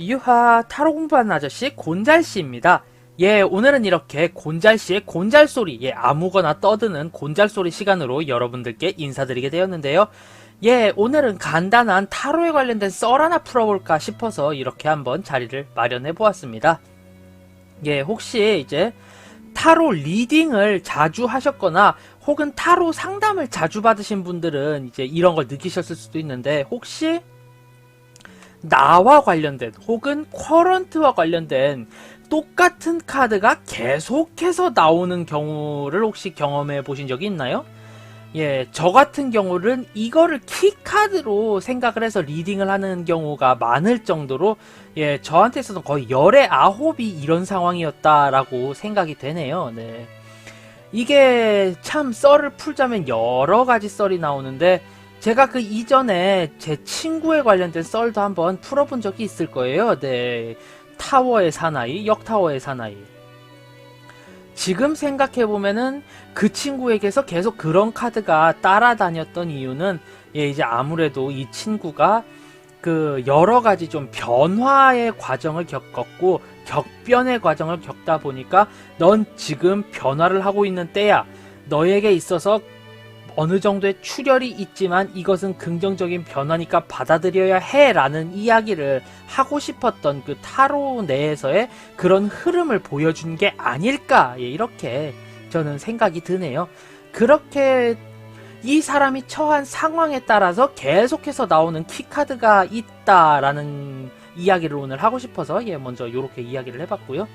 유하, 타로 공부하는 아저씨 곤잘씨입니다. 예, 오늘은 이렇게 곤잘씨의 곤잘소리, 예, 아무거나 떠드는 곤잘소리 시간으로 여러분들께 인사드리게 되었는데요. 예, 오늘은 간단한 타로에 관련된 썰 하나 풀어볼까 싶어서 이렇게 한번 자리를 마련해 보았습니다. 예, 혹시 이제 타로 리딩을 자주 하셨거나 혹은 타로 상담을 자주 받으신 분들은 이제 이런 걸 느끼셨을 수도 있는데, 혹시 나와 관련된 혹은 쿼런트와 관련된 똑같은 카드가 계속해서 나오는 경우를 혹시 경험해 보신 적이 있나요? 예, 저 같은 경우는 이거를 키카드로 생각을 해서 리딩을 하는 경우가 많을 정도로, 예, 저한테 있어서 거의 열의 아홉이 이런 상황이었다라고 생각이 되네요. 네. 이게 참 썰을 풀자면 여러 가지 썰이 나오는데, 제가 그 이전에 제 친구에 관련된 썰도 한번 풀어본 적이 있을 거예요. 네. 타워의 사나이, 역타워의 사나이. 지금 생각해보면은 그 친구에게서 계속 그런 카드가 따라다녔던 이유는, 예, 이제 아무래도 이 친구가 그 여러 가지 좀 변화의 과정을 겪었고, 격변의 과정을 겪다 보니까 넌 지금 변화를 하고 있는 때야. 너에게 있어서 어느 정도의 출혈이 있지만 이것은 긍정적인 변화니까 받아들여야 해 라는 이야기를 하고 싶었던 그 타로 내에서의 그런 흐름을 보여준 게 아닐까, 예, 이렇게 저는 생각이 드네요. 그렇게 이 사람이 처한 상황에 따라서 계속해서 나오는 키카드가 있다라는 이야기를 오늘 하고 싶어서, 예, 먼저 이렇게 이야기를 해봤고요.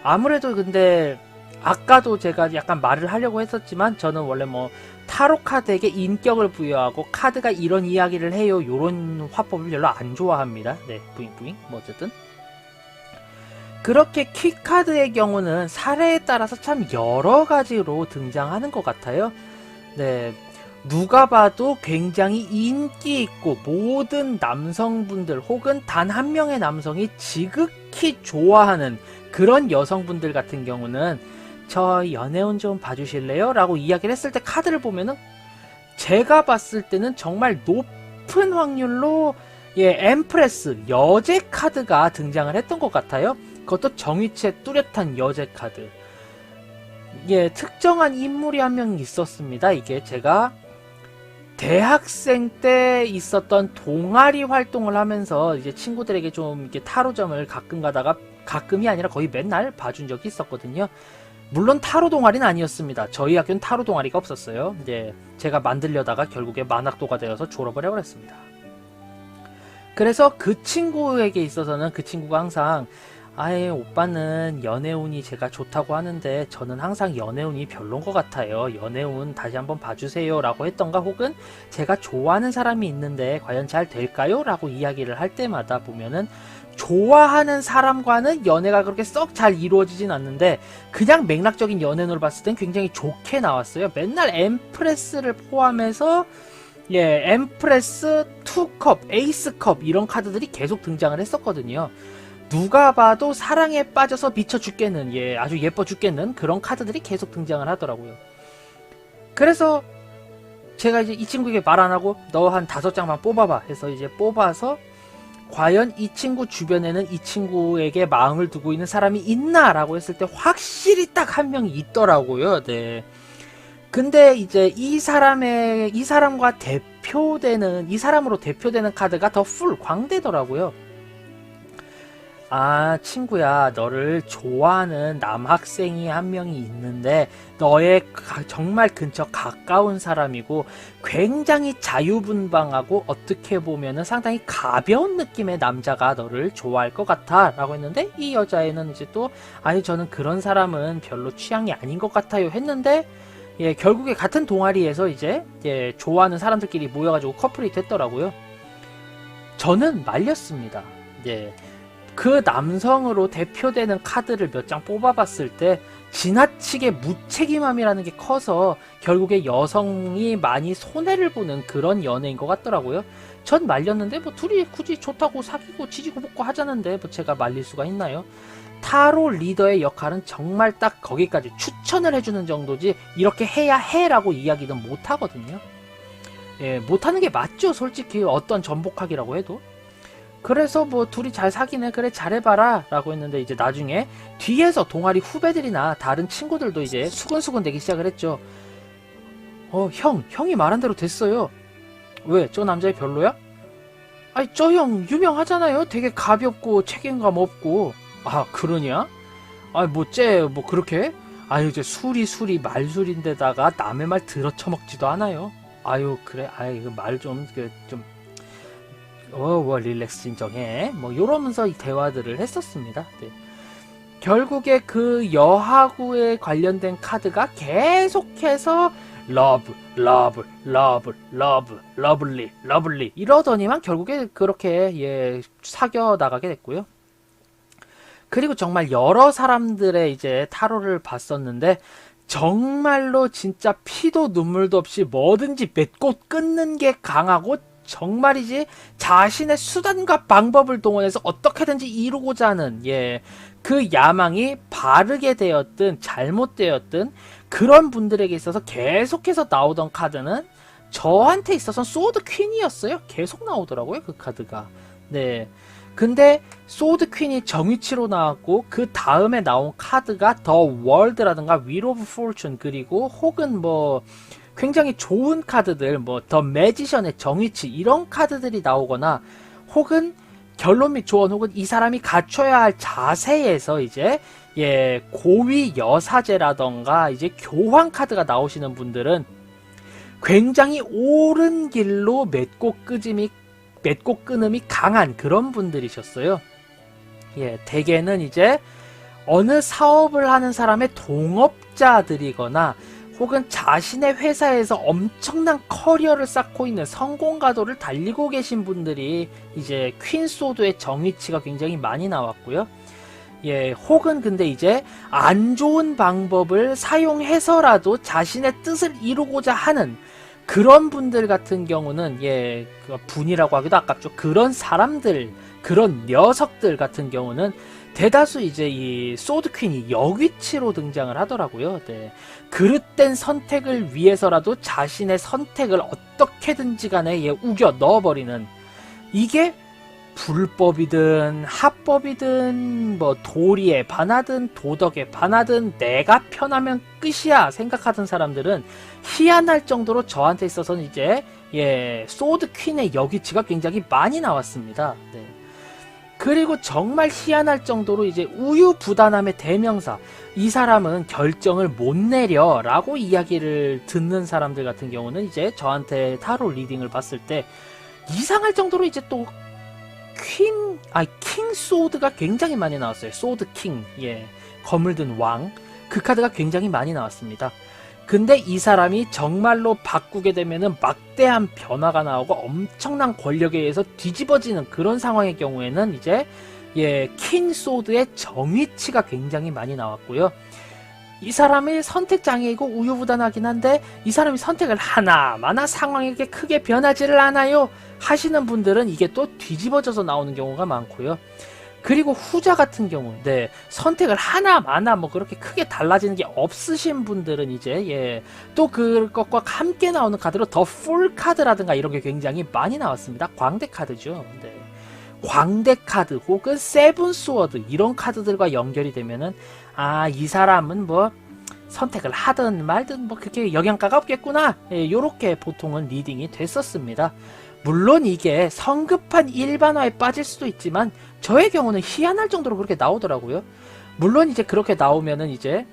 아무래도 근데 아까도 제가 약간 말을 하려고 했었지만, 저는 원래 뭐 타로 카드에게 인격을 부여하고 카드가 이런 이야기를 해요, 요런 화법을 별로 안 좋아합니다. 네, 뿌잉뿌잉. 뭐 어쨌든 그렇게 키카드의 경우는 사례에 따라서 참 여러 가지로 등장하는 것 같아요. 네, 누가 봐도 굉장히 인기 있고 모든 남성분들 혹은 단 한 명의 남성이 지극히 좋아하는 그런 여성분들 같은 경우는 저 연애운 좀 봐주실래요? 라고 이야기를 했을 때 카드를 보면은 제가 봤을 때는 정말 높은 확률로, 예, 엠프레스 여제 카드가 등장을 했던 것 같아요. 그것도 정위치의 뚜렷한 여제 카드. 예, 특정한 인물이 한 명 있었습니다. 이게 제가 대학생 때 있었던 동아리 활동을 하면서 이제 친구들에게 좀 이렇게 타로점을 가끔 가다가, 가끔이 아니라 거의 맨날 봐준 적이 있었거든요. 물론 타로 동아리는 아니었습니다. 저희 학교는 타로 동아리가 없었어요. 이제 제가 만들려다가 결국에 만학도가 되어서 졸업을 해버렸습니다. 그래서 그 친구에게 있어서는 그 친구가 항상, 아예 오빠는 연애운이 제가 좋다고 하는데 저는 항상 연애운이 별론 것 같아요. 연애운 다시 한번 봐주세요 라고 했던가, 혹은 제가 좋아하는 사람이 있는데 과연 잘 될까요? 라고 이야기를 할 때마다 보면은 좋아하는 사람과는 연애가 그렇게 썩 잘 이루어지진 않는데 그냥 맥락적인 연애운을 봤을 땐 굉장히 좋게 나왔어요. 맨날 엠프레스를 포함해서, 예, 엠프레스, 투컵, 에이스컵 이런 카드들이 계속 등장을 했었거든요. 누가 봐도 사랑에 빠져서 미쳐 죽겠는, 예, 아주 예뻐 죽겠는 그런 카드들이 계속 등장을 하더라고요. 그래서 제가 이제 이 친구에게 말 안 하고 너 한 5장만 뽑아봐 해서 이제 뽑아서, 과연 이 친구 주변에는 이 친구에게 마음을 두고 있는 사람이 있나? 라고 했을 때 확실히 딱 한 명이 있더라고요. 네. 근데 이제 이 사람과 대표되는, 이 사람으로 대표되는 카드가 더 풀 광대더라고요. 아, 친구야, 너를 좋아하는 남학생이 한 명이 있는데 너의 정말 근처 가까운 사람이고 굉장히 자유분방하고 어떻게 보면은 상당히 가벼운 느낌의 남자가 너를 좋아할 것 같아 라고 했는데, 이 여자애는 이제 또, 아니 저는 그런 사람은 별로 취향이 아닌 것 같아요 했는데, 예, 결국에 같은 동아리에서 이제, 예, 좋아하는 사람들끼리 모여가지고 커플이 됐더라고요. 저는 말렸습니다. 예. 그 남성으로 대표되는 카드를 몇 장 뽑아봤을 때 지나치게 무책임함이라는 게 커서 결국에 여성이 많이 손해를 보는 그런 연애인 것 같더라고요. 전 말렸는데 뭐 둘이 굳이 좋다고 사귀고 지지고 볶고 하자는데 뭐 제가 말릴 수가 있나요? 타로 리더의 역할은 정말 딱 거기까지 추천을 해주는 정도지 이렇게 해야 해라고 이야기는 못하거든요. 예, 못하는 게 맞죠, 솔직히. 어떤 전복학이라고 해도. 그래서 뭐 둘이 잘 사귀네, 그래 잘해봐라 라고 했는데, 이제 나중에 뒤에서 동아리 후배들이나 다른 친구들도 이제 수근수근 대기 시작을 했죠. 형이 말한 대로 됐어요. 왜? 저 남자애 별로야? 아니, 저 형 유명하잖아요. 되게 가볍고 책임감 없고. 아, 그러냐? 아니, 뭐 그렇게? 아유, 이제 술이 말술인데다가 남의 말 들어쳐먹지도 않아요. 아유, 그래. 아유, 그 말 릴렉스 진정해. 뭐, 요러면서 이 대화들을 했었습니다. 네. 결국에 그 여하구에 관련된 카드가 계속해서 러블리 이러더니만 결국에 그렇게 사겨 나가게 됐고요. 그리고 정말 여러 사람들의 이제 타로를 봤었는데, 정말로 진짜 피도 눈물도 없이 뭐든지 맺고 끊는 게 강하고, 정말이지 자신의 수단과 방법을 동원해서 어떻게든지 이루고자 하는 그 야망이 바르게 되었든 잘못되었든 그런 분들에게 있어서 계속해서 나오던 카드는, 저한테 있어서는 소드 퀸이었어요. 계속 나오더라고요, 그 카드가. 네. 근데 소드 퀸이 정위치로 나왔고, 그 다음에 나온 카드가 더 월드라든가 윌 오브 포춘, 그리고 혹은 뭐 굉장히 좋은 카드들, 뭐 더 매지션의 정위치 이런 카드들이 나오거나, 혹은 결론 및 조언, 혹은 이 사람이 갖춰야 할 자세에서 이제 고위 여사제라던가 이제 교황 카드가 나오시는 분들은 굉장히 옳은 길로 맺고 끊음이 강한 그런 분들이셨어요. 대개는 이제 어느 사업을 하는 사람의 동업자들이거나, 혹은 자신의 회사에서 엄청난 커리어를 쌓고 있는 성공가도를 달리고 계신 분들이 이제 퀸소드의 정위치가 굉장히 많이 나왔고요. 혹은 근데 이제 안 좋은 방법을 사용해서라도 자신의 뜻을 이루고자 하는 그런 분들 같은 경우는 분이라고 하기도 아깝죠. 그런 사람들, 그런 녀석들 같은 경우는 대다수 이제 이 소드 퀸이 역위치로 등장을 하더라고요. 네. 그릇된 선택을 위해서라도 자신의 선택을 어떻게든지 간에 우겨 넣어버리는, 이게 불법이든 합법이든 뭐 도리에 반하든 도덕에 반하든 내가 편하면 끝이야 생각하던 사람들은 희한할 정도로 저한테 있어서는 이제 소드 퀸의 역위치가 굉장히 많이 나왔습니다. 네. 그리고 정말 희한할 정도로 이제 우유부단함의 대명사, 이 사람은 결정을 못 내려 라고 이야기를 듣는 사람들 같은 경우는 이제 저한테 타로 리딩을 봤을 때 이상할 정도로 이제 또 킹 소드가 굉장히 많이 나왔어요. 소드 킹, 검을 든 왕, 그 카드가 굉장히 많이 나왔습니다. 근데 이 사람이 정말로 바꾸게 되면은 막대한 변화가 나오고 엄청난 권력에 의해서 뒤집어지는 그런 상황의 경우에는 이제 킹 소드의 정위치가 굉장히 많이 나왔고요. 이 사람이 선택 장애이고 우유부단하긴 한데, 이 사람이 선택을 하나마나 상황에게 크게 변하지를 않아요 하시는 분들은 이게 또 뒤집어져서 나오는 경우가 많고요. 그리고 후자 같은 경우, 선택을 하나마나 뭐 그렇게 크게 달라지는 게 없으신 분들은 이제 또 그것과 함께 나오는 카드로 더 풀 카드라든가 이런 게 굉장히 많이 나왔습니다. 광대 카드죠. 광대 카드 혹은 세븐 스워드 이런 카드들과 연결이 되면은, 이 사람은 뭐 선택을 하든 말든 뭐 그렇게 영향가가 없겠구나, 요렇게 보통은 리딩이 됐었습니다. 물론 이게 성급한 일반화에 빠질 수도 있지만 저의 경우는 희한할 정도로 그렇게 나오더라고요. 물론 이제 그렇게 나오면은 이제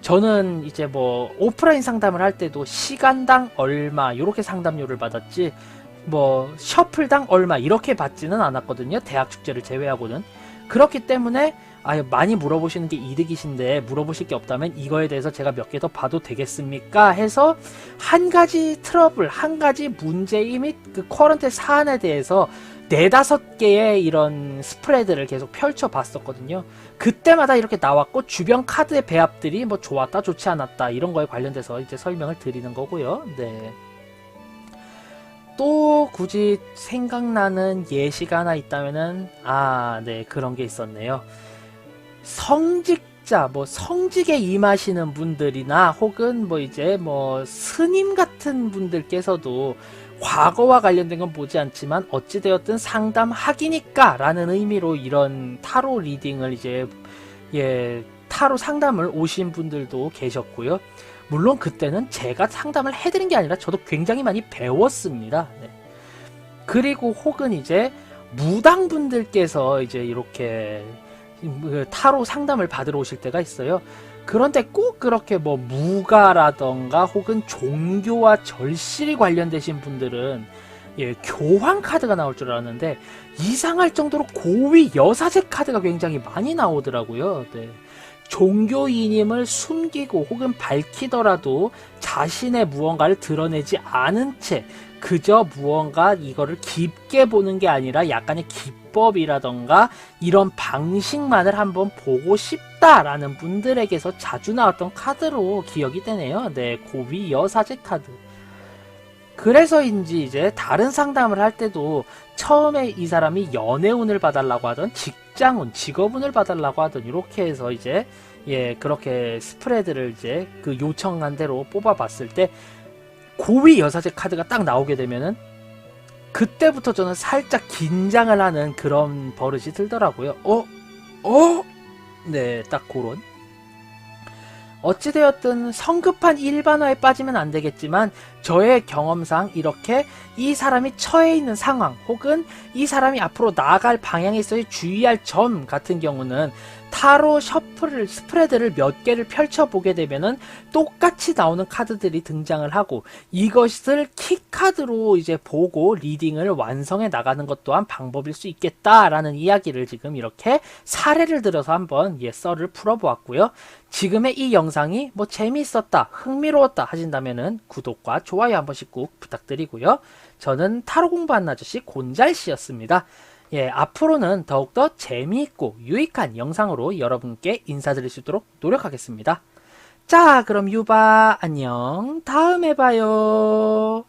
저는 이제 뭐 오프라인 상담을 할 때도 시간당 얼마 요렇게 상담료를 받았지, 뭐 셔플당 얼마 이렇게 받지는 않았거든요. 대학 축제를 제외하고는. 그렇기 때문에 많이 물어보시는 게 이득이신데 물어보실 게 없다면 이거에 대해서 제가 몇 개 더 봐도 되겠습니까? 해서 한 가지 트러블, 한 가지 문제임 및 그 쿼런테 사안에 대해서 4-5개의 이런 스프레드를 계속 펼쳐봤었거든요. 그때마다 이렇게 나왔고, 주변 카드의 배합들이 뭐 좋았다 좋지 않았다 이런 거에 관련돼서 이제 설명을 드리는 거고요. 또 굳이 생각나는 예시가 하나 있다면은 그런 게 있었네요. 성직자, 뭐 성직에 임하시는 분들이나 혹은 뭐 이제 뭐 스님 같은 분들께서도 과거와 관련된 건 보지 않지만 어찌되었든 상담하기니까 라는 의미로 이런 타로 리딩을 이제 타로 상담을 오신 분들도 계셨고요. 물론 그때는 제가 상담을 해드린 게 아니라 저도 굉장히 많이 배웠습니다. 네. 그리고 혹은 이제 무당분들께서 이제 이렇게 타로 상담을 받으러 오실 때가 있어요. 그런데 꼭 그렇게 뭐 무가라던가 혹은 종교와 절실히 관련되신 분들은 교황 카드가 나올 줄 알았는데 이상할 정도로 고위 여사제 카드가 굉장히 많이 나오더라고요. 네. 종교인임을 숨기고 혹은 밝히더라도 자신의 무언가를 드러내지 않은 채 그저 무언가 이거를 깊게 보는 게 아니라 약간의 기법이라던가 이런 방식만을 한번 보고 싶다라는 분들에게서 자주 나왔던 카드로 기억이 되네요. 네, 고위 여사제 카드. 그래서인지 이제 다른 상담을 할 때도 처음에 이 사람이 연애운을 봐달라고 하던 직장운, 직업운을 봐달라고 하던 이렇게 해서 이제 그렇게 스프레드를 이제 그 요청한 대로 뽑아봤을 때 고위 여사제 카드가 딱 나오게 되면은 그때부터 저는 살짝 긴장을 하는 그런 버릇이 들더라고요. 네, 딱 그런. 어찌되었든 성급한 일반화에 빠지면 안 되겠지만 저의 경험상 이렇게 이 사람이 처해 있는 상황 혹은 이 사람이 앞으로 나아갈 방향에 있어서 주의할 점 같은 경우는 타로 셔플을 스프레드를 몇 개를 펼쳐보게 되면은 똑같이 나오는 카드들이 등장을 하고 이것을 키카드로 이제 보고 리딩을 완성해 나가는 것 또한 방법일 수 있겠다라는 이야기를 지금 이렇게 사례를 들어서 한번 썰을 풀어보았고요. 지금의 이 영상이 뭐 재미있었다, 흥미로웠다 하신다면은 구독과 좋아요 한 번씩 꼭 부탁드리고요. 저는 타로 공부하는 아저씨 곤잘씨였습니다. 앞으로는 더욱더 재미있고 유익한 영상으로 여러분께 인사드릴 수 있도록 노력하겠습니다. 자, 그럼 유바 안녕. 다음에 봐요.